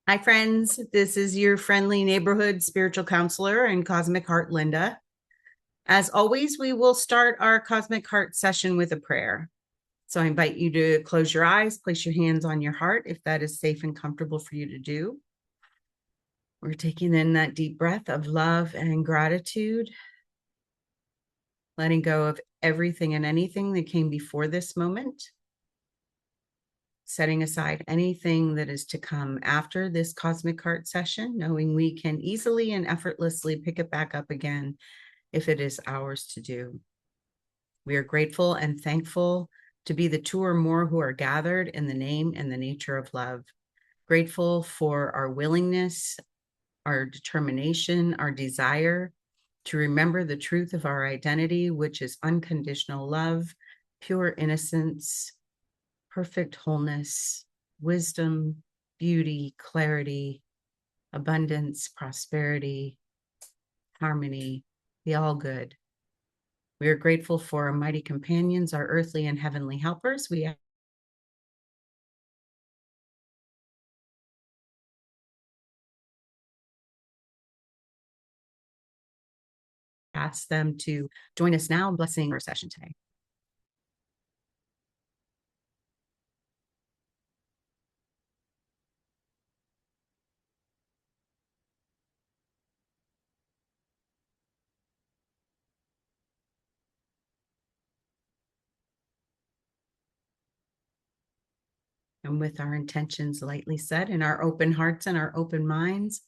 Hi, friends. This is your friendly neighborhood spiritual counselor and Cosmic Heart, Linda. As always, we will start our Cosmic Heart session with a prayer. So I invite you to close your eyes, place your hands on your heart if that is safe and comfortable for you to do. We're taking in that deep breath of love and gratitude, letting go of everything and anything that came before this moment, setting aside anything that is to come after this Cosmic Heart session, knowing we can easily and effortlessly pick it back up again if it is ours to do. We are grateful and thankful to be the two or more who are gathered in the name and the nature of love. Grateful for our willingness, our determination, our desire to remember the truth of our identity, which is unconditional love, pure innocence, perfect wholeness, wisdom, beauty, clarity, abundance, prosperity, harmony, the all good. We are grateful for our mighty companions, our earthly and heavenly helpers. We ask them to join us now in blessing our session today. And with our intentions lightly set and our open hearts and our open minds,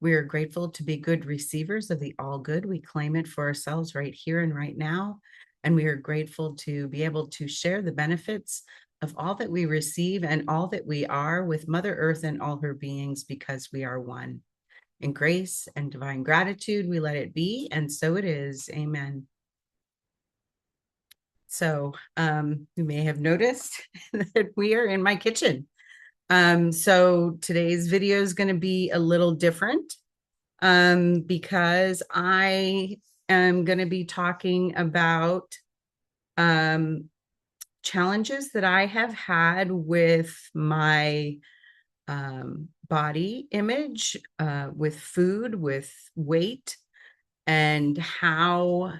we are grateful to be good receivers of the all good. We claim it for ourselves right here and right now. And we are grateful to be able to share the benefits of all that we receive and all that we are with Mother Earth and all her beings, because we are one. In grace and divine gratitude, we let it be, and so it is. Amen. So you may have noticed that we are in my kitchen. So today's video is going to be a little different because I am going to be talking about challenges that I have had with my body image, with food, with weight, and how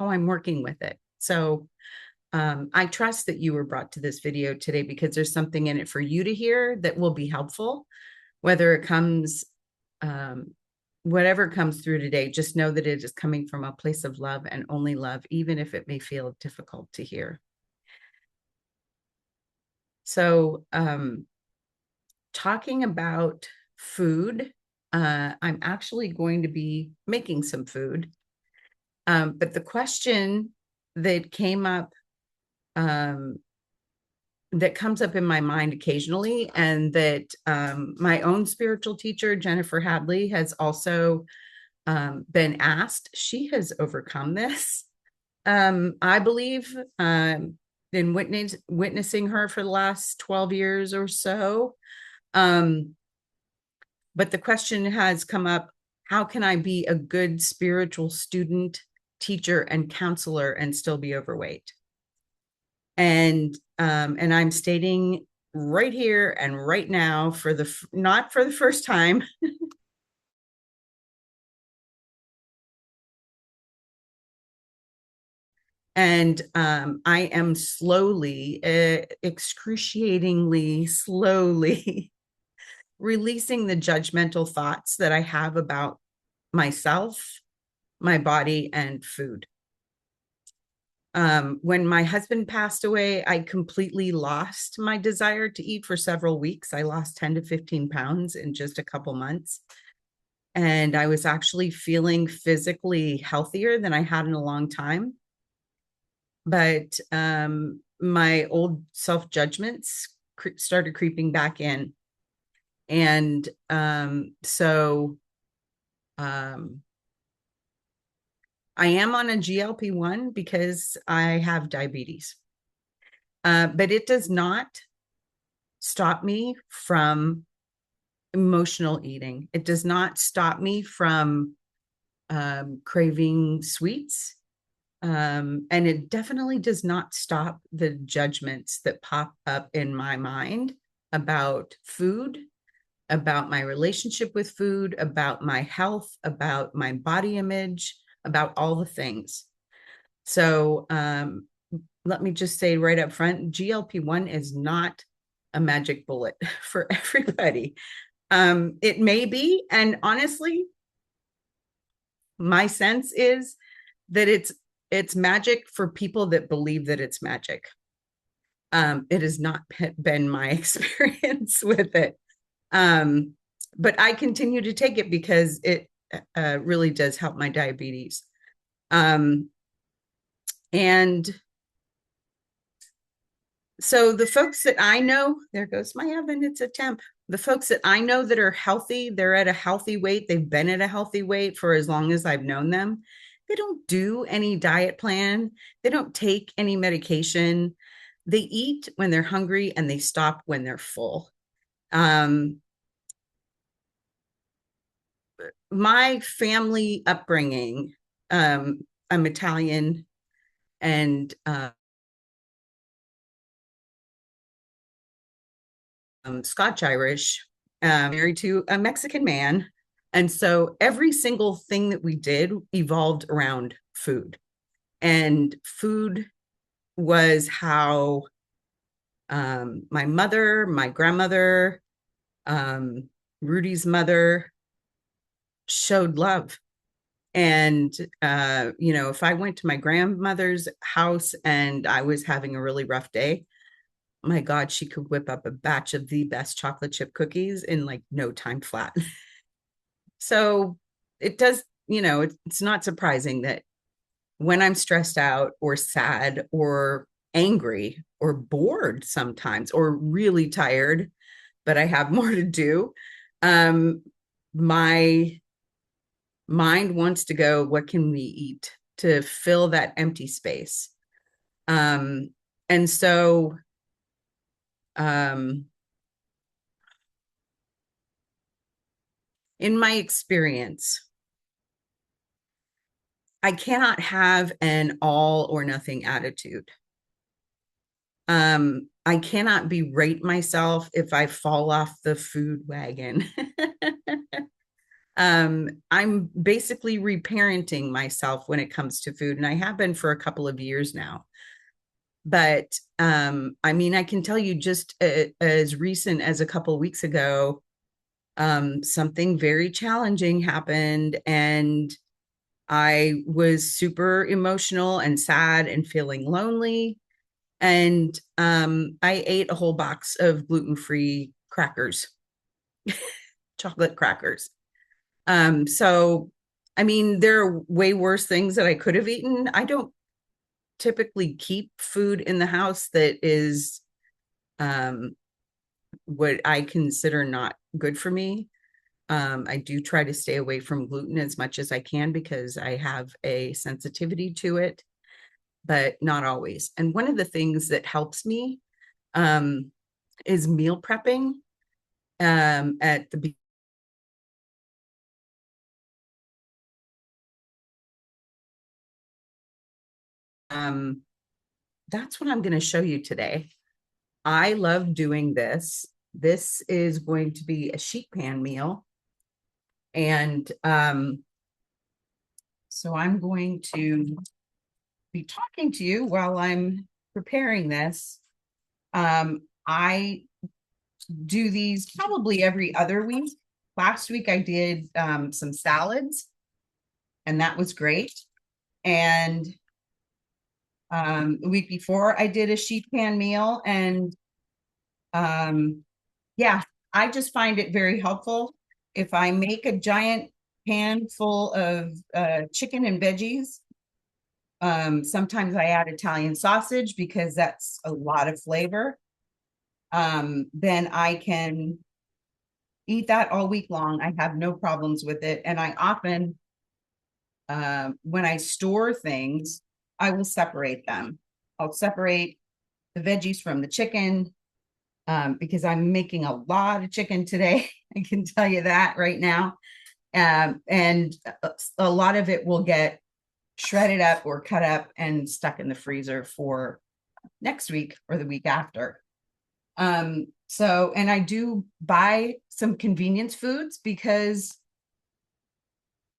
I'm working with it. So I trust that you were brought to this video today because there's something in it for you to hear that will be helpful, whether it comes, whatever comes through today. Just know that it is coming from a place of love and only love, even if it may feel difficult to hear. So talking about food, I'm actually going to be making some food. But the question that came up, that comes up in my mind occasionally, and that my own spiritual teacher, Jennifer Hadley, has also been asked. She has overcome this, I believe, been witnessing her for the last 12 years or so. But the question has come up, how can I be a good spiritual student, teacher, and counselor and still be overweight? And I'm stating right here and right now, for the not for the first time, and I am slowly, excruciatingly slowly releasing the judgmental thoughts that I have about myself, my body, and food. When my husband passed away, I completely lost my desire to eat for several weeks. I lost 10 to 15 pounds in just a couple months. And I was actually feeling physically healthier than I had in a long time. But my old self-judgments started creeping back in. And so I am on a GLP-1 because I have diabetes. But it does not stop me from emotional eating. It does not stop me from craving sweets. And it definitely does not stop the judgments that pop up in my mind about food, about my relationship with food, about my health, about my body image, about all the things. So let me just say right up front, GLP-1 is not a magic bullet for everybody. It may be, and honestly, my sense is that it's magic for people that believe that it's magic. It has not been my experience with it. But I continue to take it because it really does help my diabetes. And so the folks that I know, there goes my oven, it's a temp. The folks that I know that are healthy, they're at a healthy weight, they've been at a healthy weight for as long as I've known them. They don't do any diet plan, they don't take any medication. They eat when they're hungry and they stop when they're full. My family upbringing, I'm Italian and Scotch Irish, married to a Mexican man. And so every single thing that we did evolved around food. And food was how my mother, my grandmother, Rudy's mother showed love. And, if I went to my grandmother's house and I was having a really rough day, my God, she could whip up a batch of the best chocolate chip cookies in like no time flat. So it does, it's not surprising that when I'm stressed out or sad or angry or bored sometimes or really tired, but I have more to do, my mind wants to go, what can we eat to fill that empty space? And so in my experience, I cannot have an all or nothing attitude. I cannot berate myself if I fall off the food wagon. I'm basically reparenting myself when it comes to food, and I have been for a couple of years now. But I mean, I can tell you just as recent as a couple of weeks ago, something very challenging happened, and I was super emotional and sad and feeling lonely. And I ate a whole box of gluten-free crackers, chocolate crackers. So, I mean, there are way worse things that I could have eaten. I don't typically keep food in the house that is what I consider not good for me. I do try to stay away from gluten as much as I can because I have a sensitivity to it, but not always. And one of the things that helps me is meal prepping at the that's what I'm going to show you today. I love doing this. This is going to be a sheet pan meal. And so I'm going to be talking to you while I'm preparing this. I do these probably every other week. Last week I did some salads, and that was great. And the week before I did a sheet pan meal, and yeah, I just find it very helpful. If I make a giant pan full of chicken and veggies, sometimes I add Italian sausage because that's a lot of flavor. Then I can eat that all week long. I have no problems with it. And I often, when I store things, I will separate them. I'll separate the veggies from the chicken because I'm making a lot of chicken today. I can tell you that right now. And a lot of it will get shredded up or cut up and stuck in the freezer for next week or the week after. So, and I do buy some convenience foods because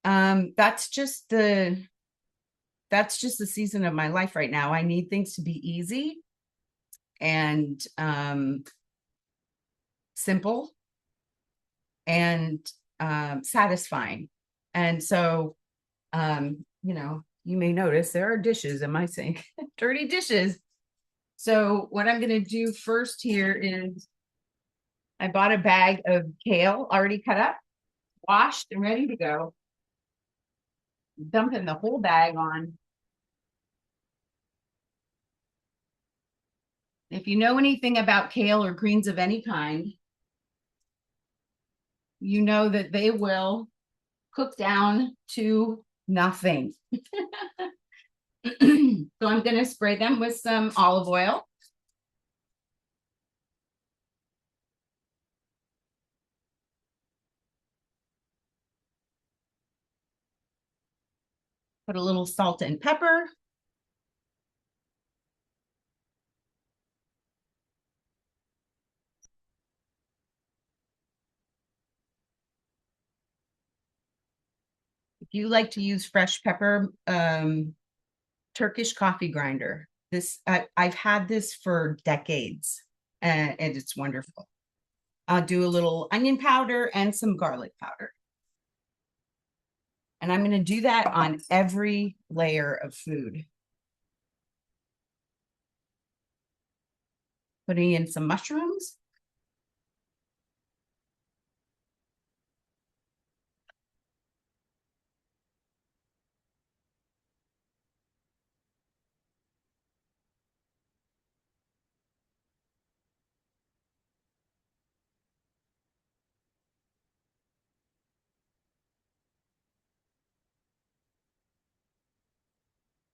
that's just the season of my life right now. I need things to be easy and simple and satisfying. And so, you may notice there are dishes in my sink, dirty dishes. So what I'm going to do first here is I bought a bag of kale already cut up, washed and ready to go. Dumping the whole bag on. If you know anything about kale or greens of any kind, you know that they will cook down to nothing. So I'm going to spray them with some olive oil. Put a little salt and pepper. If you like to use fresh pepper, Turkish coffee grinder. I've had this for decades, and it's wonderful. I'll do a little onion powder and some garlic powder. And I'm going to do that on every layer of food. Putting in some mushrooms.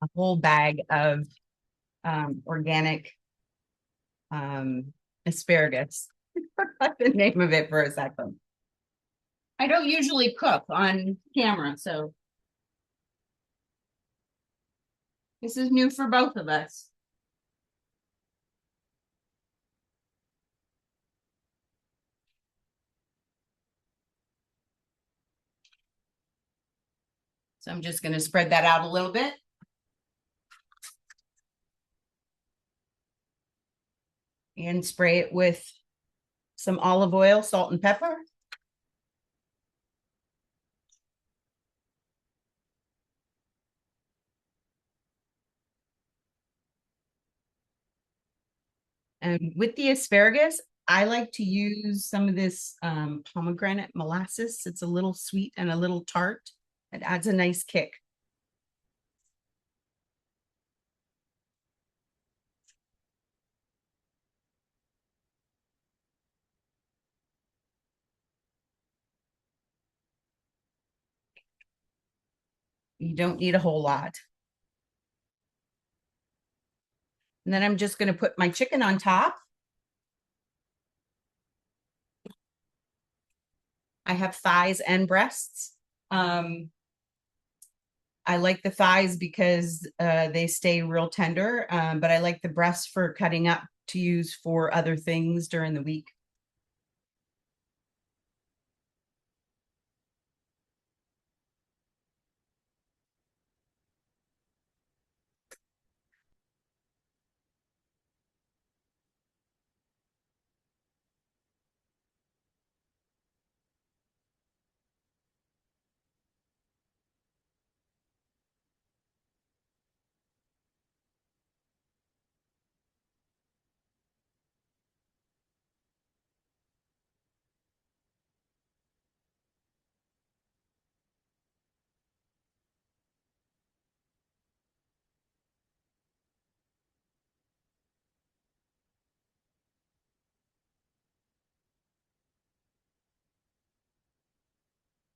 A whole bag of organic asparagus. I forgot the name of it for a second. I don't usually cook on camera, so this is new for both of us. So I'm just going to spread that out a little bit. And spray it with some olive oil, salt, and pepper. And with the asparagus, I like to use some of this pomegranate molasses. It's a little sweet and a little tart. It adds a nice kick. You don't need a whole lot. And then I'm just going to put my chicken on top. I have thighs and breasts. I like the thighs because they stay real tender, but I like the breasts for cutting up to use for other things during the week.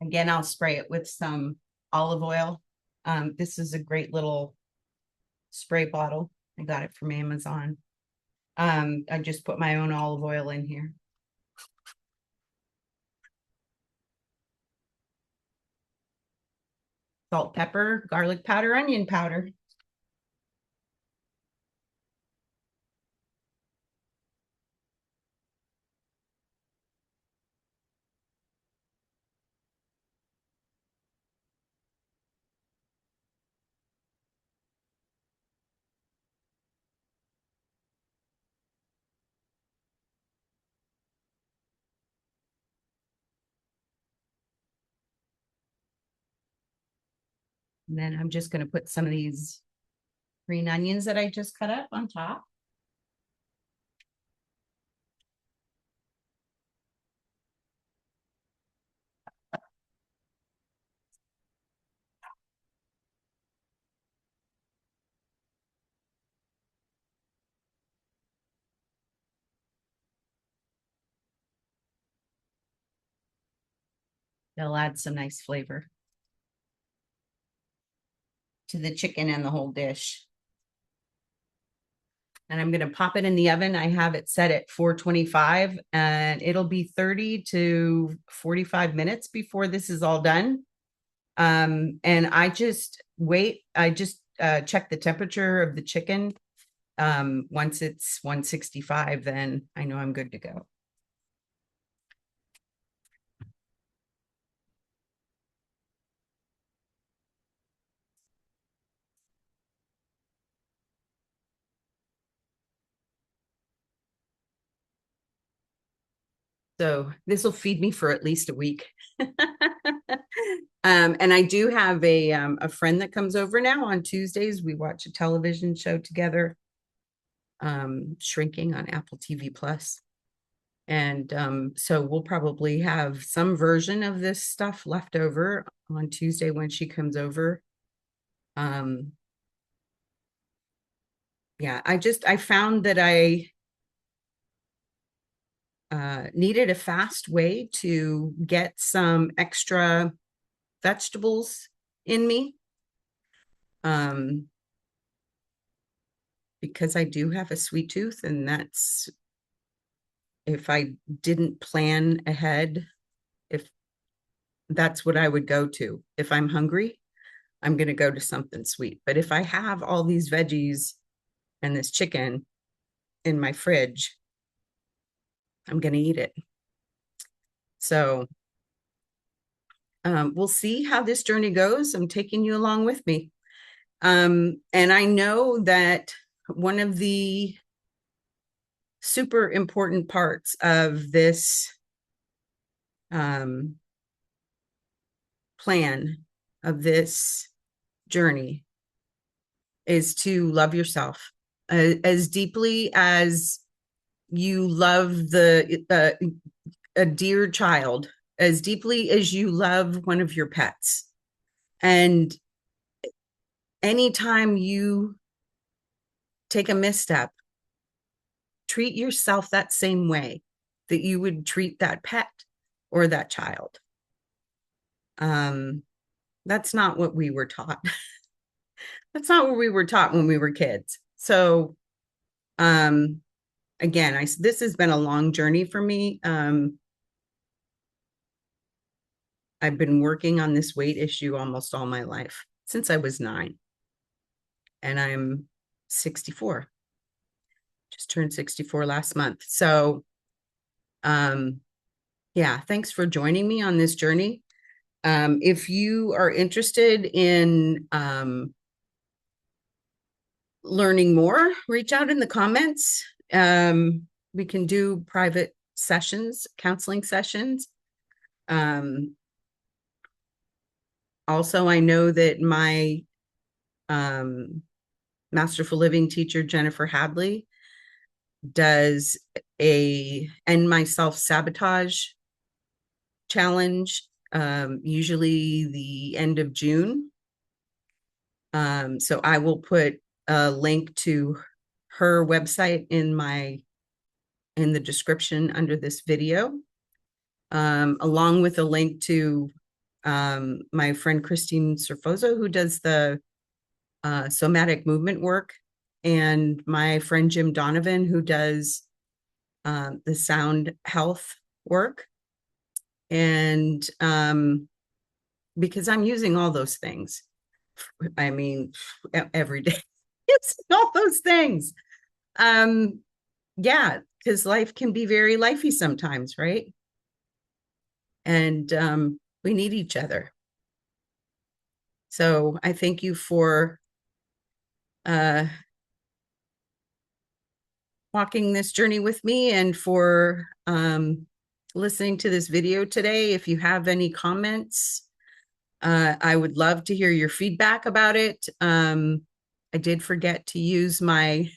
Again, I'll spray it with some olive oil. This is a great little spray bottle. I got it from Amazon. I just put my own olive oil in here. salt, pepper, garlic powder, onion powder. And then I'm just going to put some of these green onions that I just cut up on top. They'll add some nice flavor to the chicken and the whole dish. And I'm going to pop it in the oven. I have it set at 425 and it'll be 30 to 45 minutes before this is all done. And I just wait. I just check the temperature of the chicken. Once it's 165, then I know I'm good to go. So this will feed me for at least a week. And I do have a friend that comes over now on Tuesdays. We watch a television show together, Shrinking on Apple TV Plus. And so we'll probably have some version of this stuff left over on Tuesday when she comes over. Yeah, I found that I needed a fast way to get some extra vegetables in me. Because I do have a sweet tooth, and that's, if I didn't plan ahead, if that's what I would go to. If I'm hungry, I'm going to go to something sweet. But if I have all these veggies and this chicken in my fridge, I'm going to eat it. So we'll see how this journey goes. I'm taking you along with me. And I know that one of the super important parts of this plan, of this journey, is to love yourself as deeply as you love a dear child, as deeply as you love one of your pets. And anytime you take a misstep, treat yourself that same way that you would treat that pet or that child. That's not what we were taught. That's not what we were taught when we were kids. So, again, this has been a long journey for me. I've been working on this weight issue almost all my life, since I was 9. And I'm 64. Just turned 64 last month. So, yeah, thanks for joining me on this journey. If you are interested in learning more, reach out in the comments. We can do private sessions, counseling sessions. Also, I know that my Masterful Living teacher, Jennifer Hadley, does a End My Self-Sabotage challenge, usually the end of June. So I will put a link to her website in the description under this video, along with a link to my friend Christine Cerfozo, who does the somatic movement work, and my friend Jim Donovan, who does the sound health work. And because I'm using all those things. I mean, every day, using all those things. Um, yeah, because life can be very lifey sometimes, right? And we need each other. So I thank you for uh, walking this journey with me and for listening to this video today. If you have any comments, I would love to hear your feedback about it. I did forget to use my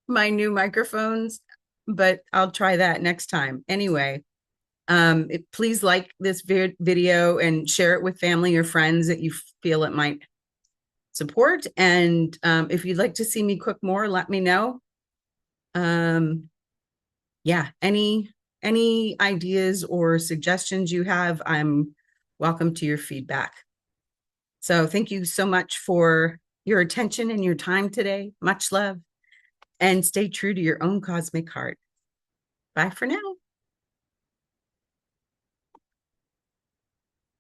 new microphones, but I'll try that next time. Anyway, please like this video and share it with family or friends that you feel it might support. And if you'd like to see me cook more, let me know. Yeah, any ideas or suggestions you have, I'm welcome to your feedback. So thank you so much for your attention and your time today. Much love, and stay true to your own cosmic heart. Bye for now.